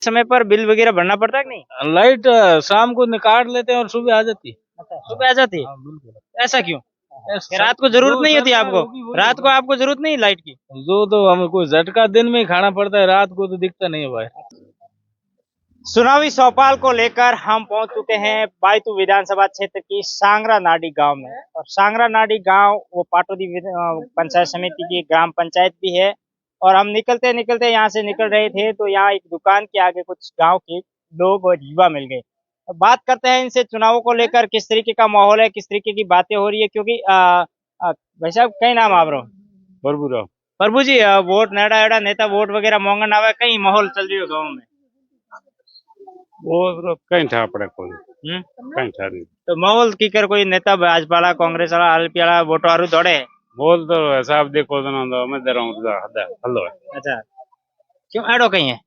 समय पर बिल वगैरह भरना पड़ता है कि नहीं? लाइट शाम को निकाल लेते हैं और सुबह आ जाती है। अच्छा, सुबह आ जाती है। हाँ, बिल्कुल। ऐसा क्यों? ऐसा रात को जरूरत जो नहीं होती सरकार आपको? होगी वही रात को होगा। आपको जरूरत नहीं लाइट की? जो तो हमें कोई झटका दिन में ही खाना पड़ता है, रात को तो दिखता नहीं है भाई। चुनावी चौपाल को लेकर हम पहुंच चुके हैं बायतू विधानसभा क्षेत्र की सांगरा नाडी गांव में। और सांगरा नाडी गांव वो पाटोदी पंचायत समिति की ग्राम पंचायत भी है। और हम निकलते निकलते यहाँ से निकल रहे थे तो यहाँ एक दुकान के आगे कुछ गांव के लोग और युवा मिल गए। अब बात करते हैं इनसे चुनावों को लेकर किस तरीके का माहौल है, किस तरीके की बातें हो रही है। क्योंकि भाई साहब कई नाम आप रहो बरबुरा प्रभु जी, वोट नेड़ा एड़ा नेता वोट वगैरह मोंगन आवे, कई माहौल चल रही हो गाँव में? वो तो कहीं ठा पड़े कोई हम्म? कहीं ठा नहीं। तो माहौल की कर कोई नेता भाजपा वाला कांग्रेस वाला आरपी वाला वोट वारू दौड़े? बोल तो हिसाब देखो तो मैं दे रहा हूँ हल्लो है। अच्छा, क्यों एड़ो कहीं है?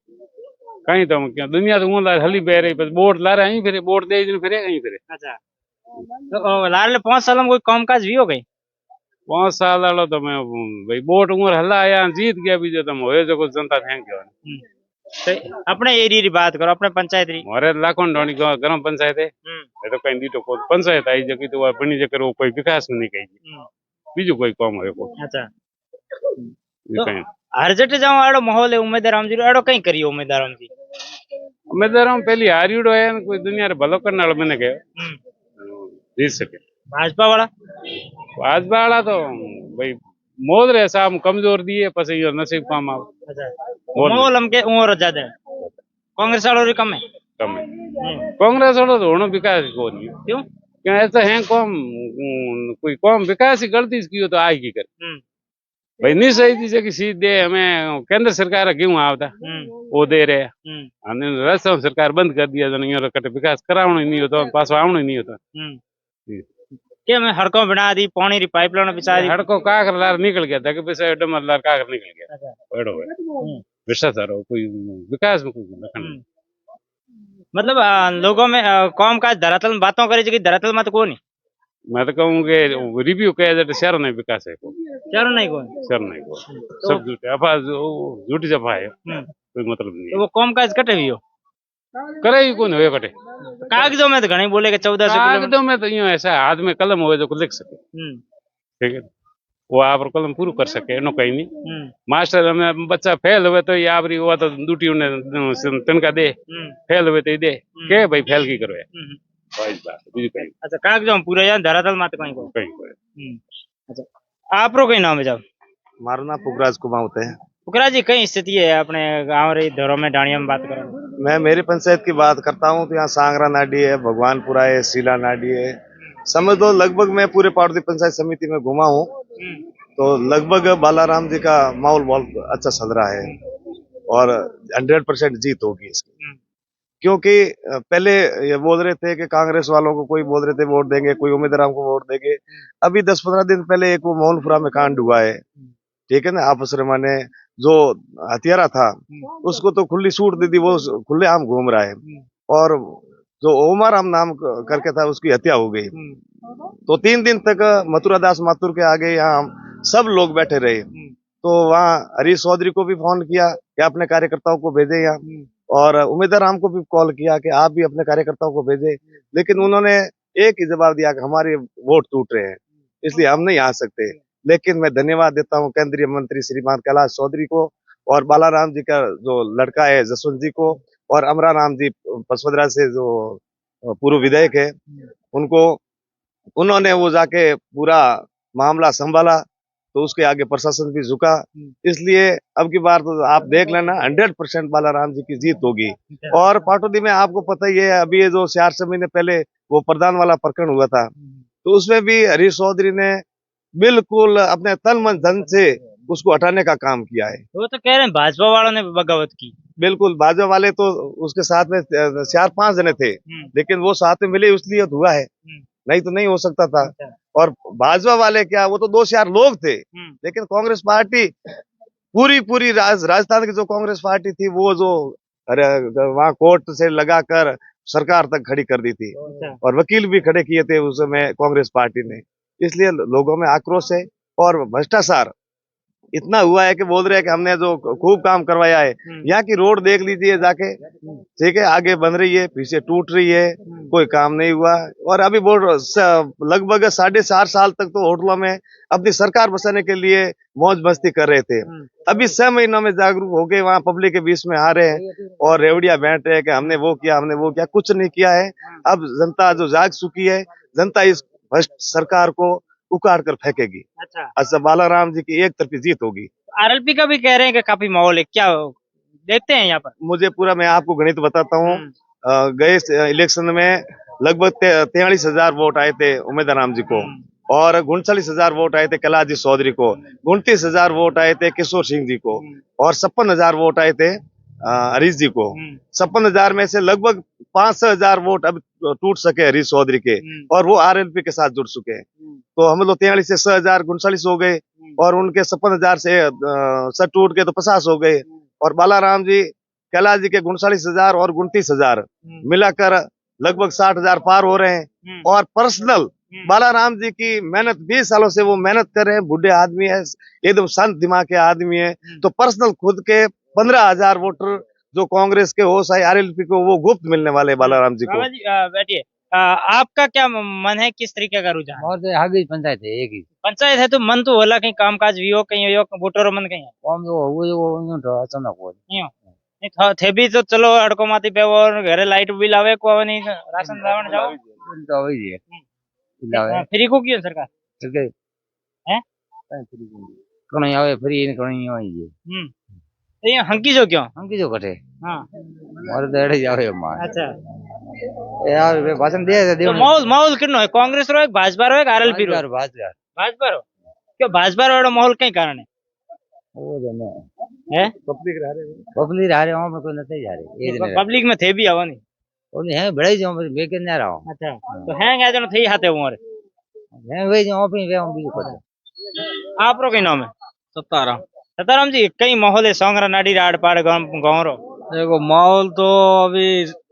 कहीं तो क्या दुनिया तो ऊँधा हली बह रही बस वोट ला रहे हैं फिर वोट दे दिन फिर कहीं फिर अच्छा, तो लाल 5 साल में कोई कामकाज भी हो गई? 5 साल वाला तो मैं भाई वोट उम्र हल्ला आया जीत गया भी जो तुम हो जो कुछ जनता थैंक यू तो अपने एरिया की बात करो, अपने पंचायत री। हमारे लाखों ढोनी ग्राम पंचायत है ये तो कहीं दीटो को पंचायत आई जो कि तो बनी जकर वो कोई विकास में नहीं कही बीजू कोई काम है को अच्छा, ये तो कहीं हर जटे जाओ आड़ो माहौल है उम्मीदवार जी आड़ो कहीं करियो उम्मीदवार जी? मैं दे रहा हूँ पहली हारियोड़ो है कोई दुनिया रे भलो करने वाला मैंने कहा जीत सके भाजपा वाला? भाजपा वाला तो भाई मोद रहे साहब कमजोर दिए पसे यो नसीब काम आओ अच्छा, बोल माहौल हमके उम्र ज्यादा है, कांग्रेस वालों री कम है। कम है कांग्रेस वाला तो होना विकास को नहीं क्यों? क्या ऐसा है कौन कोई कौन विकास ही गलती की हो तो आएगी कर भाई नहीं सही थी कि सीट दे हमें केंद्र सरकार क्यों आवता वो दे रहे हमने राजस्थान सरकार बंद कर दिया जो कटे विकास करावना ही नहीं होता पास आवना ही नहीं होता क्या मैं हड़कों बना दी, पानी री पाइपलाइन बिछा दी? हड़को काकर लार निकल गया था कि पैसा डमर लार काकर निकल गया एड़ो है भ्रष्टाचार हो कोई विकास में कोई लखन मतलब लोगों में कौम का धरातल में बातों करे कि धरातल में तो कौन है? मैं तो कहूँ कि रिव्यू कहा जाए तो शहर नहीं विकास है को चारों नहीं कौन? शहर नहीं को सब झूठे अफवाह झूठी अफवाह है कोई मतलब नहीं तो वो कौम काज कटे भी हो करे ही कौन हो कटे कागजों में तो घने बोले कि 1400 कागजों में तो यूं ऐसा हाथ में कलम हो जो लिख सके ठीक है वो आप कलम पूरा कर सके नो कहीं नहीं मास्टर हमें बच्चा फेल हुए तो ये आपरी हुआ तो दूटी उन्हें तनका दे फेल हुए तो दे के भाई फेल की करो अच्छा, कागजों में पूरे यार धरातल में तो कहीं को कहीं अच्छा, आप रो कहीं नाम है जब? मारो नाम पुखराज कुमाऊत है। पुकरा जी कई स्थिति है अपने गांव रे धरों में डाणिया में बात करो? मैं मेरी पंचायत की बात करता हूँ तो यहाँ सांगरा नाडी है, भगवानपुरा है, सीला नाडी है। समझ लो लगभग मैं पूरे पाटोदी पंचायत समिति में घुमा हूँ तो लगभग बालाराम जी का माहौल बहुत अच्छा चल रहा है और 100% जीत होगी इसकी। क्योंकि पहले ये बोल रहे थे कि कांग्रेस वालों को कोई बोल रहे थे वोट देंगे, कोई उम्मीदवार को वोट देंगे। अभी 10-15 दिन पहले एक वो मोहनपुरा में कांड हुआ है, ठीक है ना, आपस में माने जो हथियारा था उसको तो खुली छूट दे दी, वो खुले आम घूम रहा है। और जो ओमाराम नाम करके था उसकी हत्या हो गई। तो 3 दिन तक मथुरा दास माथुर के आगे यहाँ सब लोग बैठे रहे। तो वहाँ हरीश चौधरी को भी फोन किया कि अपने कार्यकर्ताओं को भेजे यहाँ, और उम्मीदवार राम को भी कॉल किया कि आप भी अपने कार्यकर्ताओं को भेजे। लेकिन उन्होंने एक ही जवाब दिया कि हमारे वोट टूट रहे हैं इसलिए हम नहीं आ सकते। लेकिन मैं धन्यवाद देता हूँ केंद्रीय मंत्री श्रीमान कैलाश चौधरी को और बालाराम जी का जो लड़का है जसवंत जी को और अमरा राम जी पसवदरा से जो पूर्व विधायक है उनको। उन्होंने वो जाके पूरा मामला संभाला तो उसके आगे प्रशासन भी झुका। इसलिए अब की बार तो आप देख लेना 100% बालाराम जी की जीत होगी। और पाटोदी में आपको पता ही है अभी ये जो 4 महीने पहले वो प्रधान वाला प्रकरण हुआ था तो उसमें भी हरीश चौधरी ने बिल्कुल अपने तन मन धन से उसको हटाने का काम किया है। वो तो कह रहे हैं भाजपा वालों ने बगावत की। बिल्कुल भाजपा वाले तो उसके साथ में 4-5 जने थे लेकिन वो साथ में मिले इसलिए हुआ है, नहीं तो नहीं हो सकता था। और भाजपा वाले क्या वो तो 2-4 लोग थे लेकिन कांग्रेस पार्टी पूरी राजस्थान की जो कांग्रेस पार्टी थी वो जो वहाँ कोर्ट से लगाकर सरकार तक खड़ी कर दी थी और वकील भी खड़े किए थे उस समय कांग्रेस पार्टी ने। इसलिए लोगों में आक्रोश है और भ्रष्टाचार इतना हुआ है कि बोल रहे हैं कि हमने जो खूब काम करवाया है। यहाँ की रोड देख लीजिए जाके, ठीक है, आगे बन रही है, पीछे टूट रही है, कोई काम नहीं हुआ। और अभी बोल लगभग 4.5 साल तक तो होटलों में अपनी सरकार बसाने के लिए मौज मस्ती कर रहे थे। अभी 6 महीनों में जागरूक हो गए, वहाँ पब्लिक के बीच में आ रहे हैं और रेवड़िया बैठ रहे हैं कि हमने वो किया, हमने वो किया। कुछ नहीं किया है। अब जनता जो जाग चुकी है, जनता इस भ्रष्ट सरकार को उखाड़ कर फेंकेगी। अच्छा, बालाराम जी की एक तरफी जीत होगी। आरएलपी का भी कह रहे हैं कि काफी माहौल है, क्या देखते हैं यहाँ पर? मुझे पूरा, मैं आपको गणित बताता हूँ। गए इलेक्शन में लगभग 43,000 वोट आए थे उमेदवार राम जी को, और 39,000 वोट आए थे कैलाश जी चौधरी को, 29,000 वोट आए थे किशोर सिंह जी को, और 56,000 वोट आए थे हरीश जी को। 56,000 में से लगभग 5,000 वोट अब टूट सके हरीश चौधरी के, और वो आरएलपी के साथ जुड़ चुके हैं। तो हम लोग 43 से 6,000 39 हो गए, और उनके 56,000 से सब टूट के तो 50 हो गए। और बालाराम जी, कैलाश जी के 39,000 और 29,000 मिलाकर लगभग 60,000 पार हो रहे हैं। और पर्सनल बालाराम जी की मेहनत, 20 सालों से वो मेहनत कर रहे हैं, बूढ़े आदमी है, एकदम शांत दिमाग के आदमी है। तो पर्सनल खुद के 15,000 वोटर जो कांग्रेस के हो चाहे आरएलपी को, वो गुप्त मिलने वाले बालाराम जी को। बाबा जी बैठिए, आपका क्या मन है, किस तरीके का रुझान? और तो आगे पंचायत है, एक ही पंचायत है तो मन तो होला, कहीं कामकाज भी हो, कहीं हो वोटरों मन कहीं कौन तो वो तो अचानक हो नहीं थे भी तो चलो अड़को माती पे और घरे लाइट बिल आवे को नहीं, राशन लावण जाओ तो वही है लावे फ्री को क्यों सरकार ठीक है हैं? कोण आवे फ्री ने कोण वही है तो ये हंकी जो क्यों? हम की जो कटे हाँ और देड़े जावे मार अच्छा, यार वे भाषण दे तो माहौल माहौल किनो है, कांग्रेस रो है, भाजपा रो है, आरएलपी रो? भाजपा रो क्यों? भाजपा रो माहौल कहीं कारण है वो जने है पब्लिक रह रहे वहां में कोई नहीं जा रहे ये पब्लिक में थे भी आवा नहीं। ओने है बड़े जो मैं के ना रहा अच्छा, तो हैं क्या जन थे हाथे उमर है वे जो पे वे हम भी को आप रो कहीं नाम है? सताराम। सताराम जी, कई माहौल है सांगरा नाडी राड पाड़ गाँव रो? देखो माहौल तो अभी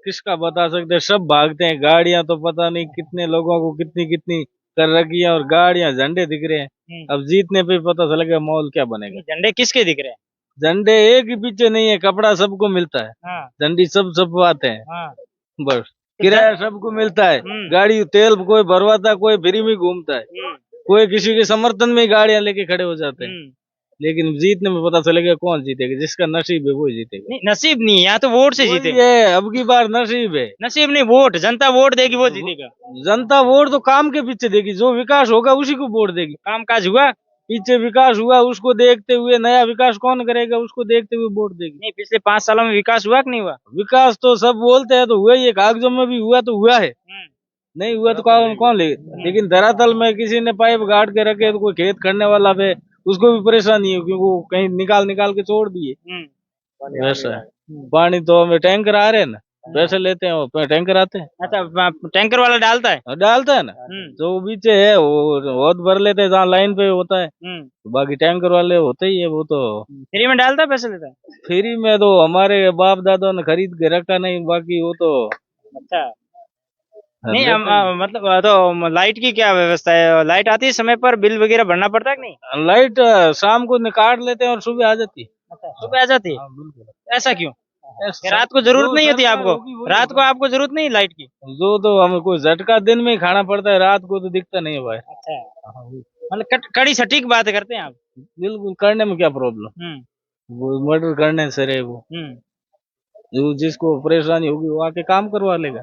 किसका बता सकते, सब भागते हैं। गाड़ियां तो पता नहीं कितने लोगों को कितनी कितनी कर रखी है, और गाड़ियां झंडे दिख रहे हैं। अब जीतने पे पता चलेगा माहौल क्या बनेगा। झंडे किसके दिख रहे हैं? झंडे एक ही पीछे नहीं है, कपड़ा सबको मिलता है। हाँ, झंडी सब आते हैं। हाँ, बस किराया सबको मिलता है। गाड़ी तेल कोई भरवाता, कोई फ्री में घूमता है, कोई किसी के समर्थन में गाड़ियां लेके खड़े हो जाते हैं। लेकिन जीतने में पता चलेगा कौन जीतेगा, जिसका नसीब है वो जीतेगा। नहीं, नसीब नहीं है, यहाँ तो वोट से जीतेगा। ये अब की बार नसीब है, नसीब नहीं, वोट, जनता वोट देगी वो जीतेगा। जनता वोट तो काम के पीछे देगी, जो विकास होगा उसी को वोट देगी। काम काज हुआ, पीछे विकास हुआ उसको देखते हुए, नया विकास कौन करेगा उसको देखते हुए वोट देगी। नहीं, पिछले 5 सालों में विकास हुआ कि नहीं हुआ? विकास तो सब बोलते हैं तो हुआ ही है, कागजों में भी हुआ तो हुआ है, नहीं हुआ तो कौन लेगा। लेकिन धरातल में किसी ने पाइप गाड़ के रखे तो कोई खेत खड़ने वाला पे उसको भी परेशानी है, क्योंकि वो कहीं निकाल के छोड़ दिए। वैसा पानी तो हमें टैंकर आ रहे हैं ना, पैसे लेते हैं, वो टैंकर आते हैं। अच्छा, टैंकर वाला डालता है? ना, जो पीछे है वो बहुत भर लेते हैं जहाँ लाइन पे होता है। बाकी टैंकर वाले होते ही है, वो तो फ्री में डालता है, पैसे लेता है? फ्री में तो हमारे बाप दादा ने खरीद के रखा नहीं, बाकी वो तो अच्छा नहीं मतलब तो लाइट की क्या व्यवस्था है? लाइट आती है समय पर, बिल वगैरह भरना पड़ता है कि नहीं? लाइट शाम को निकाल लेते हैं और सुबह आ जाती है। अच्छा, सुबह आ जाती है? ऐसा क्यों? रात को जरूरत नहीं होती आपको? रात को आपको जरूरत नहीं लाइट की? जो तो हमें कोई झटका दिन में ही खाना पड़ता है, रात को तो दिखता नहीं है भाई। अच्छा, मतलब कड़ी सटीक बात करते हैं आप। बिल्कुल, करने में क्या प्रॉब्लम, वो मर्डर करने से रहे वो, जो जिसको परेशानी होगी वो आके काम करवा लेगा।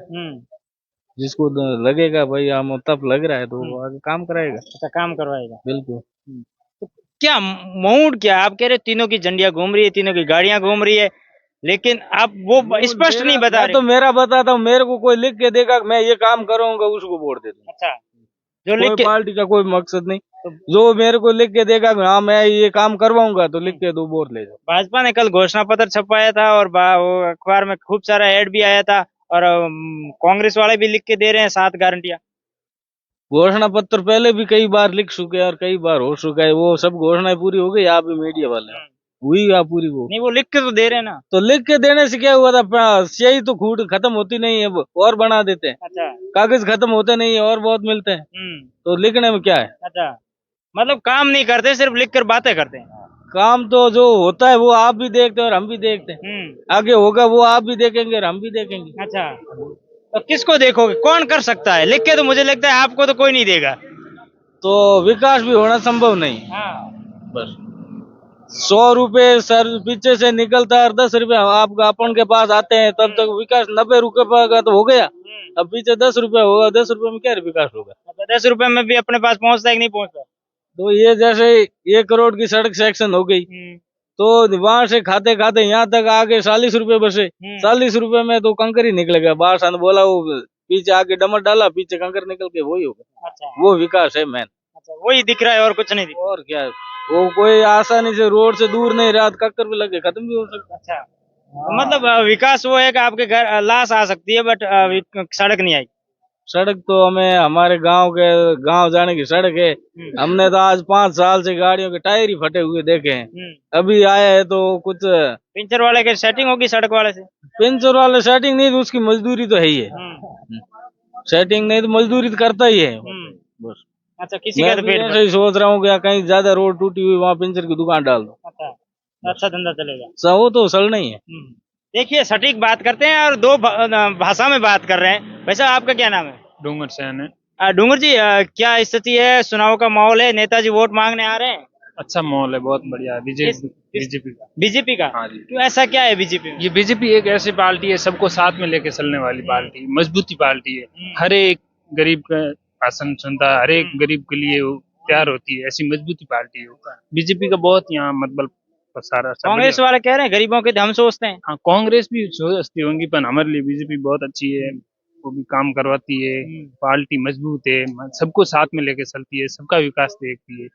जिसको लगेगा भाई हम तब लग रहा है तो वो आगे काम कराएगा। अच्छा, काम करवाएगा, बिल्कुल। तो क्या मूड क्या? आप कह रहे तीनों की झंडियां घूम रही है, तीनों की गाड़ियां घूम रही है, लेकिन आप वो स्पष्ट नहीं बता रहे। तो मेरा बताता हूँ, मेरे को कोई लिख के देगा मैं ये काम करूंगा उसको वोट दे दूंगा। अच्छा, जो लिख के, पार्टी का कोई मकसद नहीं, जो मेरे को लिख के देगा हाँ मैं ये काम करवाऊंगा तो लिख के दो, वोट ले जाओ। भाजपा ने कल घोषणा पत्र छपाया था और वो अखबार में खूब सारा एड भी आया था, और कांग्रेस वाले भी लिख के दे रहे हैं 7 गारंटियां। घोषणा पत्र पहले भी कई बार लिख चुके हैं और कई बार हो चुका है, वो सब घोषणाएं पूरी हो गई। आप मीडिया वाले हुई आप पूरी, वो नहीं, वो लिख के तो दे रहे हैं ना। तो लिख के देने से क्या हुआ था, स्याही तो खूट खत्म होती नहीं है, और बना देते हैं। अच्छा, कागज खत्म होते नहीं है और बहुत मिलते हैं, तो लिखने में क्या है। अच्छा, मतलब काम नहीं करते, सिर्फ लिख कर बातें करते हैं। काम तो जो होता है वो आप भी देखते हैं और हम भी देखते हैं। आगे होगा वो आप भी देखेंगे और हम भी देखेंगे। अच्छा, तो किसको देखोगे, कौन कर सकता है? लिख के तो मुझे लगता है आपको तो कोई नहीं देगा। तो विकास भी होना संभव नहीं। हाँ। बस 100 रुपए सर पीछे से निकलता है और 10 रुपए आपका अपन के पास आते हैं, तब तक विकास 90 रुपए का तो हो गया। अब पीछे 10 रुपए होगा, 10 रुपए में क्या विकास होगा? 10 रुपए में भी अपने पास पहुंचता है कि नहीं पहुंचता? तो ये जैसे 1 करोड़ की सड़क सेक्शन हो गई, तो वहां से खाते खाते यहाँ तक आगे 40 रुपए बचे। 40 रुपए में तो कंकर ही निकलेगा। बाहर सान बोला वो पीछे आके डमर डाला, पीछे कंकर निकल के वही होगा। अच्छा, वो विकास है मैन। अच्छा, वही दिख रहा है और कुछ नहीं दिख और क्या है? वो कोई आसानी से रोड से दूर नहीं, रात कक्कर भी लगे खत्म भी हो सकता। अच्छा, तो मतलब विकास वो है कि आपके घर लाश आ सकती है, बट सड़क नहीं आई। सड़क तो हमें हमारे गांव जाने की सड़क है। हमने तो आज 5 साल से गाड़ियों के टायर ही फटे हुए देखे हैं। अभी आया है तो कुछ पिंचर वाले के सेटिंग होगी सड़क वाले से? पेंचर वाले सेटिंग नहीं, तो उसकी मजदूरी तो है ही है। सेटिंग नहीं तो मजदूरी तो करता ही है। बस अच्छा, किसी मैं का तो भी पेट ऐसे ही सोच रहा हूँ कि कहीं ज्यादा रोड टूटी हुई वहाँ पेंचर की दुकान डाल दो। अच्छा, अच्छा धंधा चलेगा। वो तो सड़ना ही है। देखिए, सटीक बात करते हैं और दो भाषा में बात कर रहे हैं। वैसे आपका क्या नाम है? डूंगर सेन है। डूंगर जी, क्या स्थिति है? चुनाव का माहौल है, नेताजी वोट मांगने आ रहे हैं। अच्छा माहौल है, बहुत बढ़िया है। बीजेपी का। बीजेपी का? हाँ जी। क्यों, ऐसा क्या है बीजेपी में? ये बीजेपी एक ऐसी पार्टी है, सबको साथ में लेके चलने वाली पार्टी, मजबूती पार्टी है। हर एक गरीब का भाषण सुनता है, हर एक गरीब के लिए वो तैयार होती है, ऐसी मजबूती पार्टी है बीजेपी का। बहुत यहाँ मतलब सारा कांग्रेस वाले कह रहे हैं गरीबों के हम सोचते हैं। हाँ, कांग्रेस भी सोचती होंगी, पर हमारे लिए बीजेपी बहुत अच्छी है। वो भी काम करवाती है, पार्टी मजबूत है, सबको साथ में लेके चलती है, सबका विकास देखती है।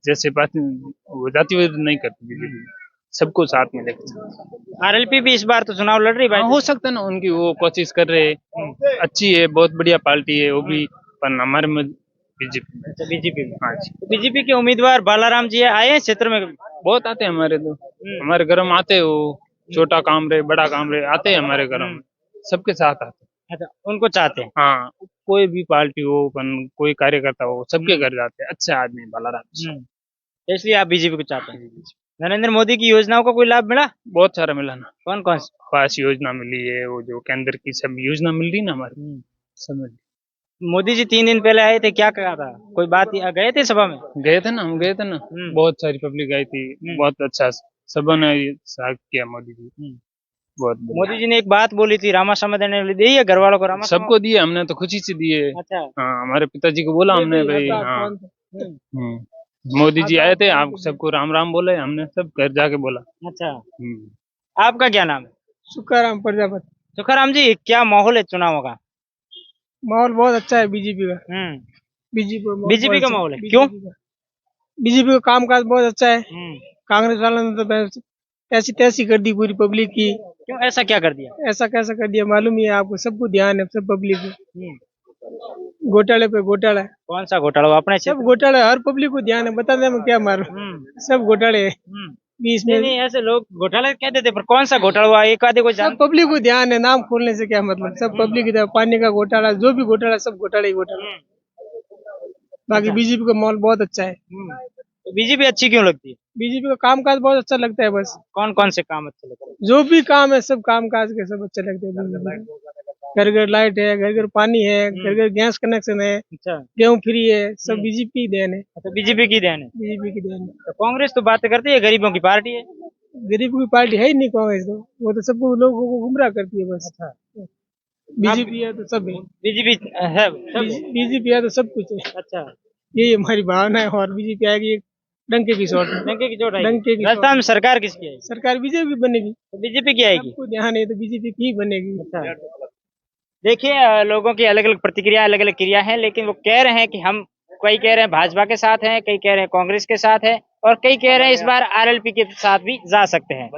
जैसे बात वो जाति नहीं करती बीजेपी, सबको साथ में लेके चलती है। आरएलपी भी इस बार तो चुनाव लड़ रही भाई। हाँ, हो सकता है ना, उनकी वो कोशिश कर रहे हैं, अच्छी है, बहुत बढ़िया पार्टी है वो भी, पर हमारे में बीजेपी में। बीजेपी में? हाँ जी। बीजेपी के उम्मीदवार बालाराम जी आए हैं क्षेत्र में? बहुत आते हैं हमारे, तो हमारे घर में आते हैं वो, छोटा काम रहे बड़ा काम रहे आते हैं हमारे घर में, सबके साथ आते हैं। अच्छा, उनको चाहते हैं? हाँ, कोई भी पार्टी हो, कोई कार्यकर्ता हो, सबके घर जाते हैं। अच्छा आदमी बालाराम जी। इसलिए आप बीजेपी को चाहते हैं? नरेंद्र मोदी की योजनाओं का कोई लाभ मिला? बहुत सारा मिला ना। कौन कौन सी? आवास योजना मिली है, वो जो केंद्र की सब योजना मिल रही ना हमारे, सब मिल। मोदी जी 3 दिन पहले आए थे, क्या कहा था? कोई बात गए थे सभा में? गए थे ना, हम गए थे ना। बहुत सारी पब्लिक आई थी, बहुत अच्छा सबों ने साथ किया मोदी जी। बहुत मोदी जी ने एक बात बोली थी, रामाश्रम देने वाली, दी है घर वालों को? रामाश्रम सबको दिए हमने, तो खुशी से दिए। अच्छा। हाँ, हमारे पिताजी को बोला हमने भाई। हाँ, मोदी जी आए थे, आप सबको राम राम बोले हमने, सब घर जाके बोला। अच्छा, आपका क्या नाम है? सुखाराम प्रजापति। सुखाराम जी, क्या माहौल है चुनाव का? माहौल बहुत अच्छा है बीजेपी का। बीजेपी का माहौल है, क्यों? बीजेपी का कामकाज बहुत अच्छा है। कांग्रेस वालों ने तो ऐसी तैसी कर दी पूरी पब्लिक की। क्यों, ऐसा क्या कर दिया? ऐसा कैसा कर दिया मालूम ही है आपको, सबको ध्यान है, सब पब्लिक को। घोटाले पे घोटाला। कौन सा घोटाला? अपने सब घोटाला, हर पब्लिक को ध्यान है, बता दे मैं क्या मारू। सब घोटाले है। बीच में नहीं, ऐसे लोग घोटाला कहते थे, पर कौन सा घोटाला हुआ? एक आधे को सब पब्लिक को ध्यान है, नाम खोलने से क्या मतलब। सब पब्लिक की तरफ, पानी का घोटाला, जो भी घोटाला, सब घोटाला ही घोटाला। बाकी बीजेपी का माहौल बहुत अच्छा है। तो बीजेपी अच्छी क्यों लगती है? बीजेपी का कामकाज बहुत अच्छा लगता है। बस कौन कौन से काम अच्छे लगते हैं? जो भी काम है, सब काम काज के सब अच्छे लगते हैं। घर घर लाइट है, घर घर पानी है, घर घर गैस कनेक्शन है, अच्छा, गेहूँ फ्री है, सब बीजेपी की देन है। अच्छा, बीजेपी की देन है। बीजेपी की देन है। तो कांग्रेस तो बातें करती है, गरीबों की पार्टी है। गरीबों की पार्टी है ही नहीं कांग्रेस, तो वो तो सबको लोगों को गुमराह करती है बस। बीजेपी है तो सब है। बीजेपी है, बीजेपी है तो सब कुछ है। अच्छा, यही हमारी भावना है। और बीजेपी आएगी डंके की चोट। डंके की चोट आएगी। डंके की राजस्थान में सरकार किसकी है? सरकार बीजेपी बनेगी। तो बीजेपी की आएगी। सबको ध्यान है तो बीजेपी की बनेगी। अच्छा, देखिए, लोगों की अलग अलग प्रतिक्रिया, अलग अलग क्रिया है, लेकिन वो कह रहे हैं कि हम, कई कह रहे हैं भाजपा के साथ हैं, कई कह रहे हैं कांग्रेस के साथ है, और कई कह रहे हैं इस बार आरएलपी के साथ भी जा सकते हैं।